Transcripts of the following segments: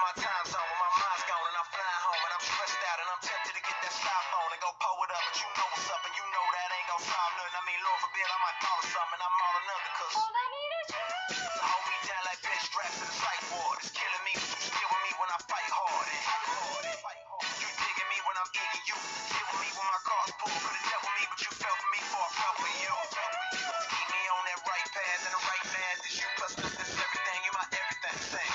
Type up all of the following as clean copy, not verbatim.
my time zone when my mind's gone and I'm flying home and I'm stressed out and I'm tempted to get that styrofoam and go pull it up, but you know what's up and you know that ain't gonna solve nothing. I mean, Lord forbid I might fall or something and I'm all another, cause all I need is you. So hold me down like bitch straps to the sideboard. It's killing me, but you still with me when I fight hard. You digging me when I'm eating you. Deal with me when my car's full. Could've dealt with me, but you fell for me before I fell for you. Keep me on that right path and the right math. Is you plus this everything, you my everything.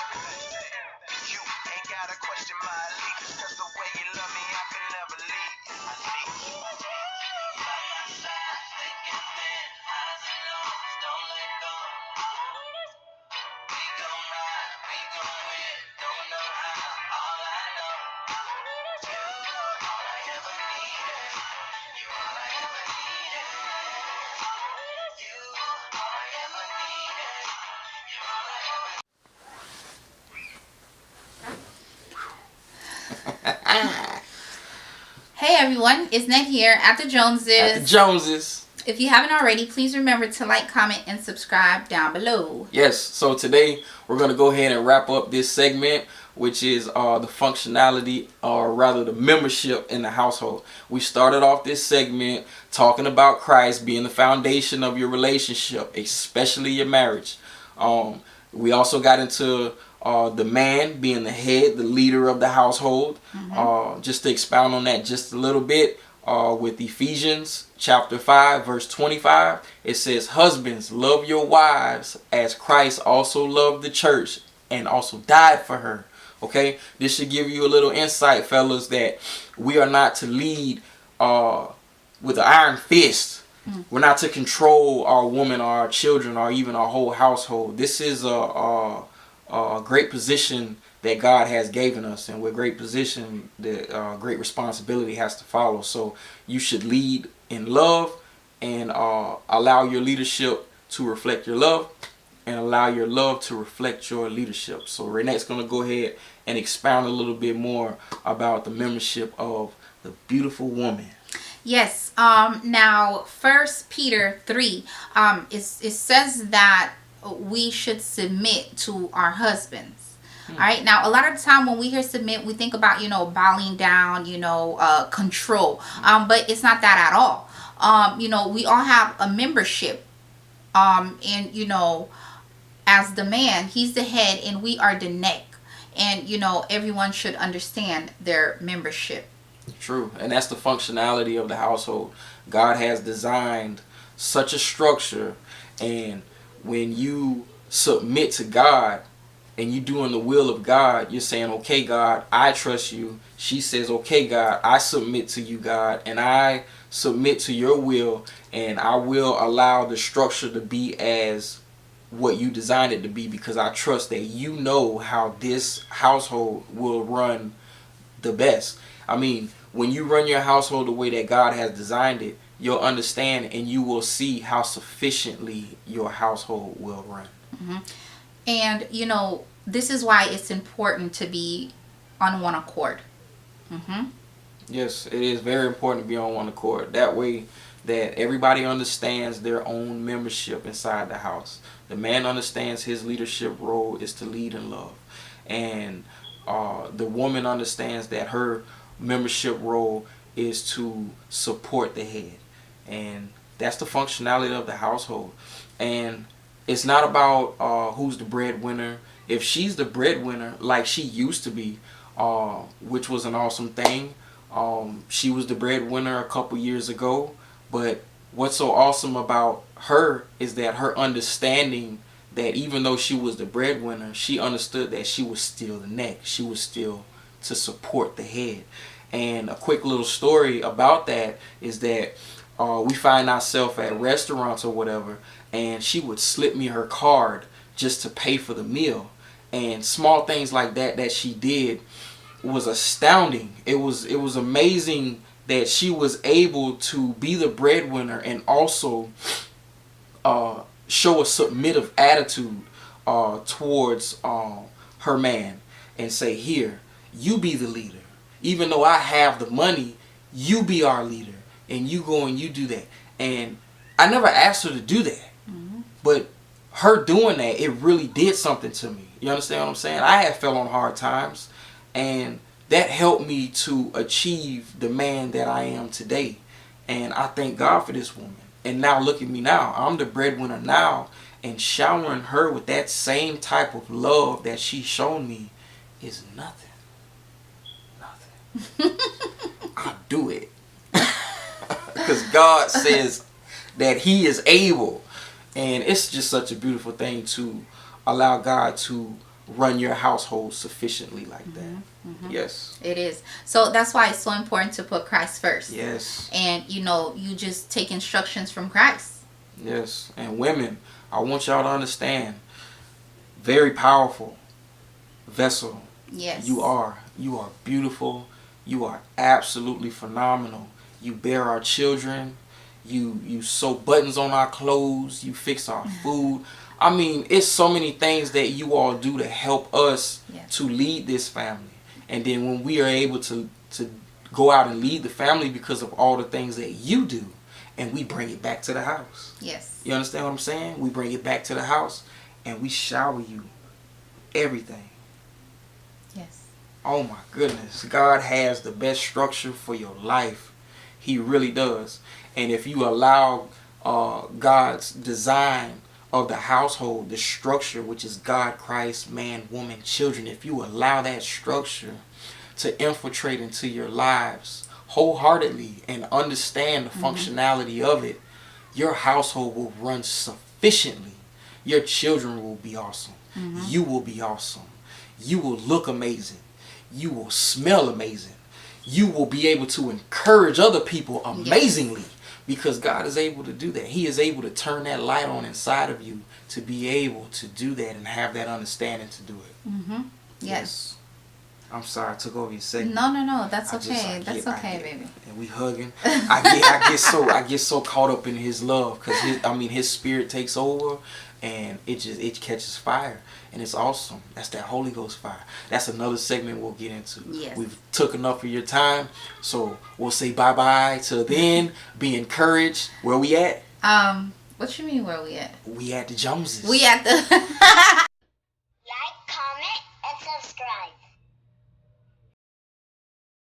You ain't gotta question my allegiance, cause the way you love me, I can never leave. I need you. By my side, thick and thin, highs and lows, don't let go. We gon' ride, we gon' win, don't know how, all I know. You, all I ever needed. You, all I ever needed. You, all I ever needed. You, all I ever needed. Hey everyone, it's Ned here at the Joneses. At the Joneses. If you haven't already, please remember to like, comment, and subscribe down below. Yes, so today we're going to go ahead and wrap up this segment, which is the functionality, or rather the membership in the household. We started off this segment talking about Christ being the foundation of your relationship, especially your marriage. We also got into the man being the head, the leader of the household. Just to expound on that just a little bit, with Ephesians chapter 5 verse 25, it says, husbands, love your wives as Christ also loved the church and also died for her. Okay, this should give you a little insight, fellas, that we are not to lead with an iron fist. We're not to control our woman or our children or even our whole household. This is a great position that God has given us, and with great position, the great responsibility has to follow. So you should lead in love and allow your leadership to reflect your love, and allow your love to reflect your leadership. So Renee's going to go ahead and expound a little bit more about the membership of the beautiful woman. Yes. Now, 1 Peter 3, it says that we should submit to our husbands. All right. Now, a lot of the time when we hear submit, we think about, bowing down, control. But it's not that at all. We all have a membership. And, as the man, he's the head and we are the neck. And, everyone should understand their membership. True. And that's the functionality of the household. God has designed such a structure, and when you submit to God and you doing the will of God, you're saying, okay, God, I trust you. She says, okay, God, I submit to you, God, and I submit to your will, and I will allow the structure to be as what you designed it to be, because I trust that you know how this household will run the best. I mean, when you run your household the way that God has designed it, you'll understand and you will see how sufficiently your household will run. And, this is why it's important to be on one accord. Yes, it is very important to be on one accord. That way that everybody understands their own membership inside the house. The man understands his leadership role is to lead in love. And the woman understands that her membership role is to support the head. And that's the functionality of the household. And it's not about who's the breadwinner. If she's the breadwinner like she used to be, which was an awesome thing, she was the breadwinner a couple years ago. But what's so awesome about her is that her understanding that even though she was the breadwinner, she understood that she was still the neck. She was still to support the head. And a quick little story about that is that we find ourselves at restaurants or whatever, and she would slip me her card just to pay for the meal. And small things like that she did was astounding. It was amazing that she was able to be the breadwinner and also show a submissive attitude towards her man, and say, here, you be the leader. Even though I have the money, you be our leader, and you go and you do that. And I never asked her to do that, but her doing that, it really did something to me. You understand what I'm saying? I had fell on hard times, and that helped me to achieve the man that I am today. And I thank God for this woman. And now look at me now. I'm the breadwinner now, and showering her with that same type of love that she's shown me is nothing. Nothing. I do it. Because God says that he is able. And it's just such a beautiful thing to allow God to run your household sufficiently like that. Yes. It is. So that's why it's so important to put Christ first. Yes. And, you know, you just take instructions from Christ. Yes. And women, I want y'all to understand, very powerful vessel. Yes. You are. You are beautiful. You are absolutely phenomenal. You bear our children. You sew buttons on our clothes. You fix our food. I mean, it's so many things that you all do to help us to lead this family. And then when we are able to go out and lead the family because of all the things that you do, and we bring it back to the house. Yes. You understand what I'm saying? We bring it back to the house, and we shower you everything. Yes. Oh my goodness. God has the best structure for your life. He really does. And if you allow God's design of the household, the structure, which is God, Christ, man, woman, children, if you allow that structure to infiltrate into your lives wholeheartedly and understand the functionality of it, your household will run sufficiently. Your children will be awesome. You will be awesome. You will look amazing. You will smell amazing. You will be able to encourage other people amazingly. Because God is able to do that. He is able to turn that light on inside of you to be able to do that and have that understanding to do it. Yes. I'm sorry, I took over your segment. No. That's okay. That's okay, baby. And we hugging. I get so caught up in his love because his spirit takes over, and it catches fire, and it's awesome. That's that Holy Ghost fire. That's another segment we'll get into. Yes. We've took enough of your time, so we'll say bye till then. Be encouraged. Where we at? What you mean where we at? We at the Joneses. We at the